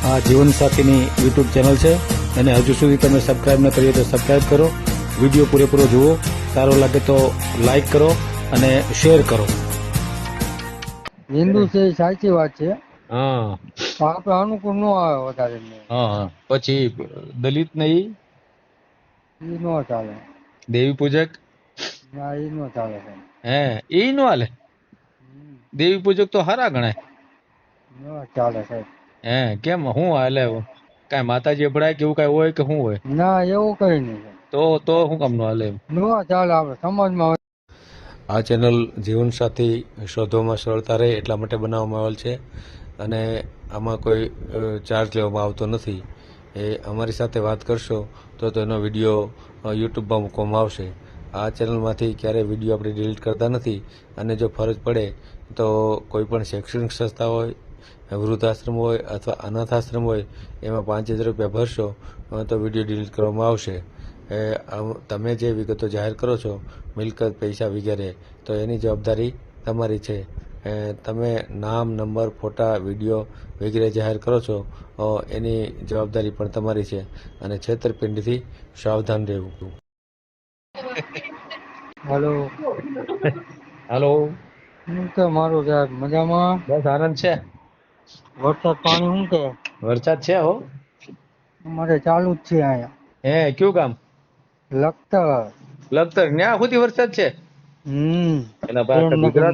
આ જીવનસાથીની YouTube channel છે અને હજુ સુધી તમે સબસ્ક્રાઇબ ન કરી હોય તો સબસ્ક્રાઇબ કરો. વિડીયો પૂરેપૂરો જુઓ, સારો લાગે તો લાઈક કરો અને શેર કરો. હિન્દુ છે એ સાચી વાત છે, હા પણ આપણે અનુકૂળ ન આવે વધારે ને. હા. પછી દલિત નહીં, એ ન ચાલે. દેવી પૂજક, ના, એ ન ચાલે સાહેબ. હે એ નો હાલે. દેવી પૂજક તો હારા ગણાય. ન ચાલે સાહેબ. હે કેમ હું હાલે? કાંઈ માતાજી અભડાય કે એવું કાંઈ હોય કે શું હોય? ના, એવું કઈ નહીં. તો શું કામ નો હાલે? ન ચાલે. આપણે સમાજમાં આ ચેનલ જીવનસાથી શોધવામાં સરળતા રહે એટલા માટે બનાવવામાં આવેલ છે અને આમાં કોઈ ચાર્જ લેવામાં આવતો નથી. એ અમારી સાથે વાત કરશો તો એનો વિડીયો યુટ્યુબમાં મૂકવામાં આવશે. આ ચેનલમાંથી ક્યારેય વિડીયો આપણે ડિલીટ કરતા નથી અને જો ફરજ પડે તો કોઈ પણ શૈક્ષણિક સંસ્થા હોય, વૃદ્ધાશ્રમ હોય અથવા અનાથ આશ્રમ હોય એમાં 5000 રૂપિયા ભરશો તો વિડીયો ડિલીટ કરવામાં આવશે. તમે જે વિગતો જાહેર કરો છો, મિલકત, પૈસા વગેરે, તો એની જવાબદારી તમારી છે. તમે નામ, નંબર, ફોટા, વિડીયો વગેરે જાહેર કરો છો એની જવાબદારી પણ તમારી છે અને છેતરપિંડીથી સાવધાન રહેવું. હાલો. હાલો. શું કે મારું સાહેબ? મજામાં? બસ આનંદ છે. વરસાદ પાણી શું કે? વરસાદ છે હો. અમારે ચાલુ જ છે અહીંયા. હે કયું કામ? લખતર. લખતર ન્યા સુધી વરસાદ છે? એના બા પ્રેમનગર.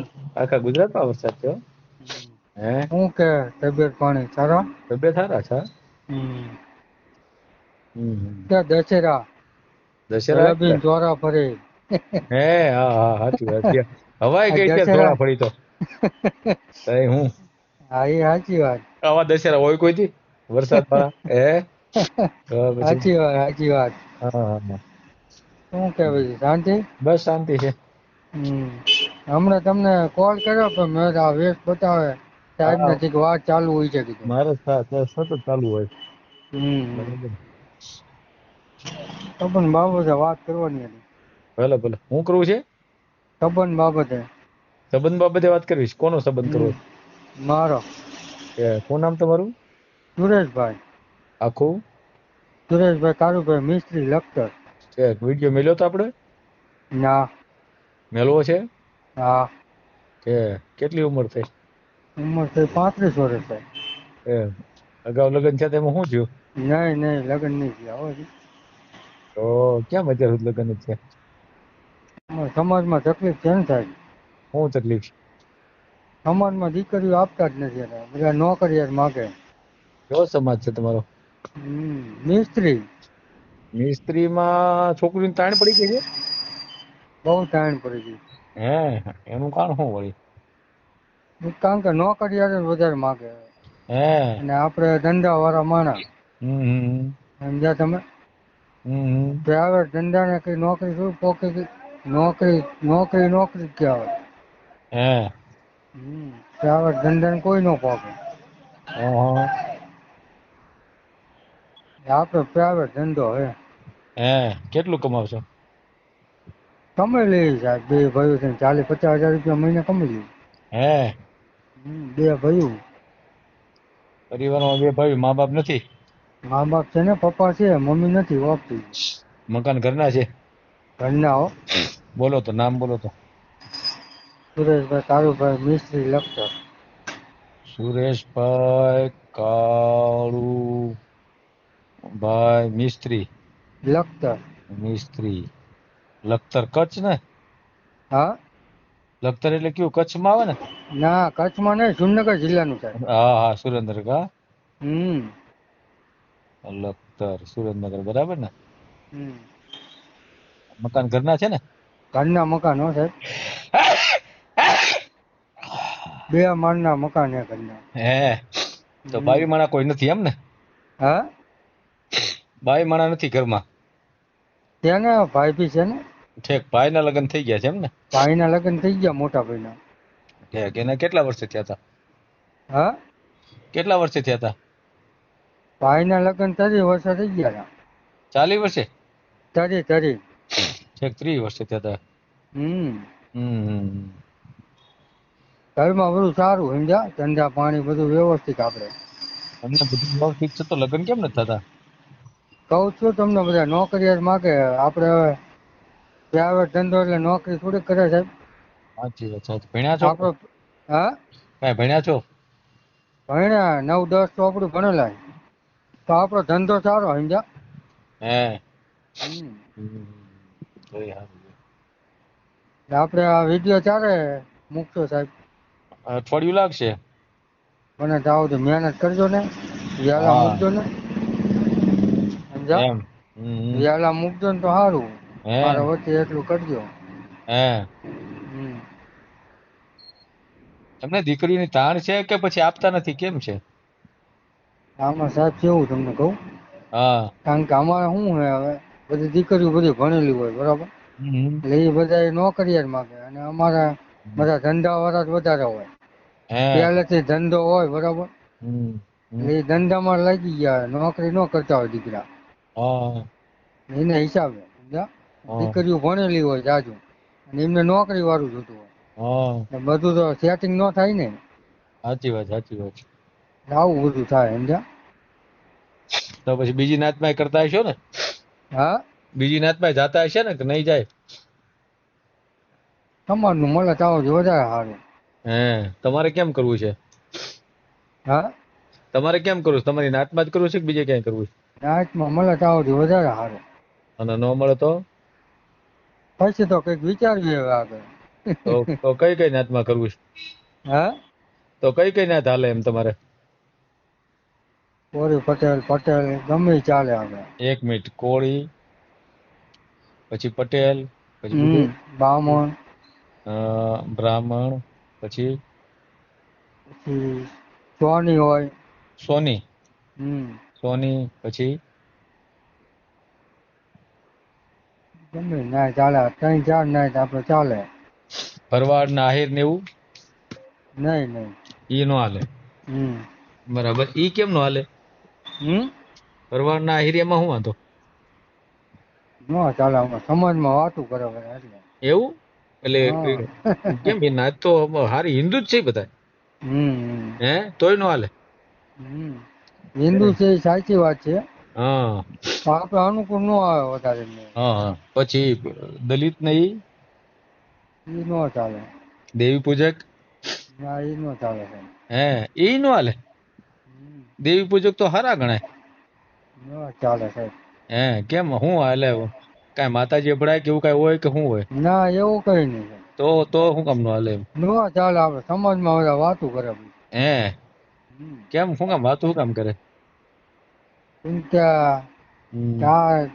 આખા ગુજરાતમાં વરસાદ છે. હે શું કે તબિયત પાણી સારા? તબિયત સારા છે. હમ. હમ. કે દશેરા દશેરા એટલે રબીન ચોરા ફરે. હે હા હા સાચી વાત છે. હવાઈ આ ગઈ છે દશેરા. ધોળા ફળી તો હું હા, એ સાચી વાત. આવા દશેરા હોય કોઈ દી વરસાદ વાળા હે તો પછી સાચી વાત, સાચી વાત. હા હા. શું કે પછી શાંતિ? બસ શાંતિ છે. હમણાં તમને કોલ કર્યો પણ મેં આ વેસ્ટ બતાવે સાહેબ હા નથી વાત ચાલુ હોય છે કીધું. મારે સતત ચાલુ હોય. હમ. બરાબર. તો પણ બાબતે વાત કરવાની હતી. ભલે ભલે. હું કરવું છે? સંબંધ બાબતે. સંબંધ બાબતે વાત કરવી છે? કોનો સંબંધ કરવો મારો. છે? શું નામ તમારું? સુરેશભાઈ. આખું? સુરેશભાઈ કારુભાઈ મિસ્ત્રી, લખતર. છે વિડીયો મેલ્યો તો આપણે? ના. મેલવો છે? હા. કેટલી ઉંમર થઈ? ઉંમર થઈ 35 વર્ષ થાય. અગાઉ લગ્ન છે તેમાં શું થયું? નહીં નહીં, લગ્ન નહીં થયા હો. તો કેમ અત્યાર સુધી લગ્ન જ છે? સમાજમાં તકલીફ છે ને સાહેબ. શું તકલીફ છે? સમાજમાં દીકરીઓ આપતા જ નથી, બધા નોકરિયાત માગે. કેવો સમાજ છે તમારો? મિસ્ત્રી. મિસ્ત્રીમાં છોકરીની તાણ પડી ગઈ છે? બહુ તાણ પડી ગઈ. એનું કારણ શું વળી? કારણ કે નોકરિયાત જ વધારે માગે હે અને આપણે ધંધા વાળા માણસ. હમ. સમજ્યા તમે? હમ. પ્રાઇવેટ ધંધાને કઈ નોકરી શું પોકે? નોકરી જ કહેવાય. હે પ્રાઇવેટ ધંધાને કોઈ ન પોકે. હા. આપણો પ્રાઇવેટ ધંધો હે. કેટલું કમાવશો? કમાઈ લઈએ સાહેબ, બે ભાઈઓ છે 40-50 હજાર રૂપિયા મહિને કમાઈ લઈએ. હે બે ભાઈઓ. પરિવારમાં બે ભાઈ, મા બાપ નથી? મા બાપ છે ને, પપ્પા છે, મમ્મી નથી વાપતી. મકાન ઘરના છે? ઘરના હો. બોલો તો, નામ બોલો તો. સુરેશભાઈ કારુભાઈ મિસ્ત્રી, લખતર. સુરેશભાઈ કાળુભાઈ મિસ્ત્રી. લખતર. મિસ્ત્રી, લખતર કચ્છ ને? હા. લખતર એટલે કયું, કચ્છમાં આવે ને? ના, કચ્છમાં નહીં, જુનાગઢ જિલ્લાનું સાહેબ. હા, સુરેન્દ્ર કા હમ. લખતર, સુરેન્દ્રનગર, બરાબર ને? હમ. મકાન ઘરના છે ને? ઘરના મકાન હો સાહેબ. 2 માળના મકાન હે ઘરના. તો બાવી માણા કોઈ નથી એમ ને? હા. બાવી માણા નથી ઘરમાં? છે ને, ભાઈ બી છે ને. ઠેક, ભાઈના લગ્ન થઈ ગયા છે એમ ને? ભાઈના લગ્ન થઈ ગયા, મોટા ભાઈના. ઠેક, એને કેટલા વર્ષે થયા હતા? હા. કેટલા વર્ષે થયા હતા? ભાઈના લગ્ન 30 વર્ષ થઈ ગયા. 40 વર્ષે? 30. ઠેક, 30 વર્ષે થયા હતા. ઘરમાં બધું સારું સમજ્યા, ધંધા પાણી બધું વ્યવસ્થિત આપણે. તમને બધું વ્યવસ્થિત છે તો લગ્ન કેમ નથી થતા? કહું છું તમને, બધા નોકરિયાત માગે. આપણે હવે પ્રાઇવેટ ધંધો એટલે નોકરી થોડીક કરે સાહેબ. સાચી વાત છે. ભણ્યા છો? આપણો હા કાંઈ ભણ્યા છો? ભણ્યા 9-10 તો આપણું ભણેલા છે. તો આપણો ધંધો સારો સમજ્યા. હે હમ. જોઈ સારું. એટલે આપણે આ વિડીયો ચાલે મૂકશો સાહેબ. અઠવાડિયું લાગશે. મને તો આવું મહેનત કરજો ને, વ્યાલા હા મૂકજો ને સમજ્યા. એમ. વ્યાલા મૂકજો ને તો સારું. હે મારા વચ્ચે એટલું કરજો. હે હમ. તમને દીકરીની તાણ છે કે પછી આપતા નથી, કેમ છે? આમાં સાહેબ કેવું તમને કહું, હા. કારણ કે અમારે શું છે હવે, બધી દીકરીઓ બધી ભણેલી હોય બરાબર, હમ. એટલે એ બધા નોકરિયાત માગે. અને અમારા બધા ધંધાવાળા જ વધારે હોય. હે પહેલેથી ધંધો હોય બરાબર, હમ. એટલે એ ધંધામાં લાગી ગયા, નોકરી ન કરતા હોય દીકરા હા એના હિસાબે સમજ્યા. હા દીકરીઓ ભણેલી હોય જાજુ, અને એમને નોકરી વાળું જોતું હોય. હા. એટલે બધું તો સેટિંગ ન થાય ને. સાચી વાત, સાચી વાત. એટલે આવું બધું થાય સમજ્યા. તો પછી બીજી નાતમાં કરતા હશો ને? હા, બીજી નાતમાં જાતા હશે ને કે નહીં જાય? સમાજનું મળે તો આવું વધારે સારું. હે તમારે કેમ કરવું છે? હા, તમારે કેમ કરવું છે? તમારી નાતમાં જ કરવું છે કે બીજે ક્યાંય કરવું છે? નાચમાં મળે તો આવું વધારે સારું. અને ન મળે તો? પછી તો કંઈક વિચારવી હવે આગળ. તો કઈ કઈ નાતમાં કરવું છે? હા, તો કઈ કઈ નાત હાલે એમ તમારે? કોરી પટેલ ગમે ઈ ચાલે આગળ. એક મિનિટ, કોળી, પછી પટેલ, પછી હમ. બીજું બામણ, બ્રાહ્મણ, પછી પછી સોની હોય. સોની, હમ. સોની પછી ગમે ના ચાલે, 3-4 નાઈટ આપણે ચાલે. ભરવાડ ને આહિર ને એવું? નહીં. ઈ નો હાલે. હમ. બરાબર. ઈ કેમ નો હાલે? હમ. ભરવાડ ના આહિર એમાં શું વાંધો? ન ચાલે, અમે સમાજમાં વાતું કરે એટલે. એવું? એટલે હા. કેમ એ નાત તો હારી હિન્દુ જ છે બધા. હમ. હે તોય નો હાલે? હમ. હિન્દુ છે એ સાચી વાત છે, હા પણ આપણે અનુકૂળ ન આવે વધારે એમને. હા. પછી દલિત ને ઈ એ ન ચાલે. દેવી પૂજક? ના, એ ન ચાલે સાહેબ. હે ઈ નો હાલે? હમ. દેવી પૂજક તો હારા ગણાય. ન ચાલે સાહેબ. હે કેમ શું હાલે? કાંઈ માતાજી અભડાય કે એવું કાંઈ હોય કે શું હોય? ના, એવું કઈ નહીં. તો શું કામ નો હાલે એમ? ન ચાલે, આપણે સમાજમાં બધા વાતું કરે. હે હમ. કેમ શું કામ વાતું શું કામ કરે? કેમ કે હમ. આ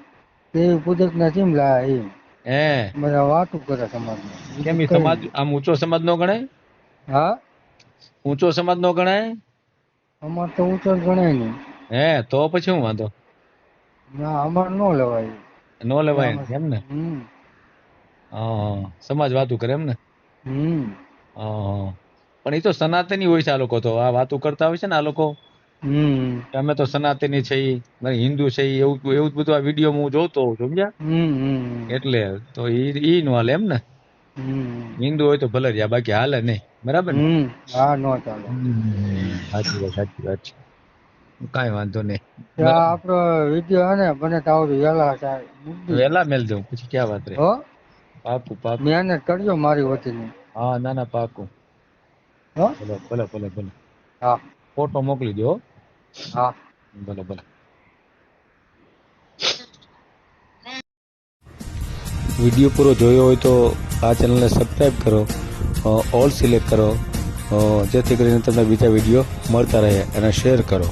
દેવી પૂજક ના કેમ લાયા એમ હે બધા વાતું કરે સમાજમાં. કેમ બીજું ઈ કઈ સમાજ નહીં. આમ ઊંચો સમાજ નો ગણાય? હા, ઊંચો સમાજ નો ગણાય? અમાર તો ઊંચો જ ગણાય નહીં. હે તો પછી શું વાંધો? ના, અમાર ન લેવાય. નો લેવાય આમાં એમ ને? હમ. સમાજ વાતું કરે એમ ને? હમ. પણ એ તો સનાતની હોય છે આ લોકો તો. આ વાતું કરતા હોય છે ને આ લોકો, હમ. કે અમે તો સનાતની છે, હિન્દુ છે, એવું એવું બધું આ વિડીયો હું જોતો હોઉં છું, સમજ્યા? હમ. એટલે તો ઈ નો હાલે એમ ને? હમ. હિન્દુ હોય તો ભલે રહ્યા, બાકી હાલે નહીં. બરાબર ને? હમ. હા, ન ચાલે. સાચી વાત, સાચી વાત છે. કાંઈ વાંધો નહીં. ત્યાં આપણો વિડીયો હે ને બને તો આવડું વહેલા મૂકી દીજો. વેલા મેલ દઉં પછી ક્યાં વાત રે. હો, પાકું પાકું. મહેનત કરજો મારી વતીની. હા, ના ના પાકું. હો. ભલે. હા. ફોટો મોકલી દો. હા. ભલે. વિડીયો પૂરો જોયો હોય તો આ ચેનલને સબસ્ક્રાઈબ કરો, ઓલ સિલેક્ટ કરો, જેથી કરીને તમને બીજા વિડીયો મળતા રહે, અને શેર કરો.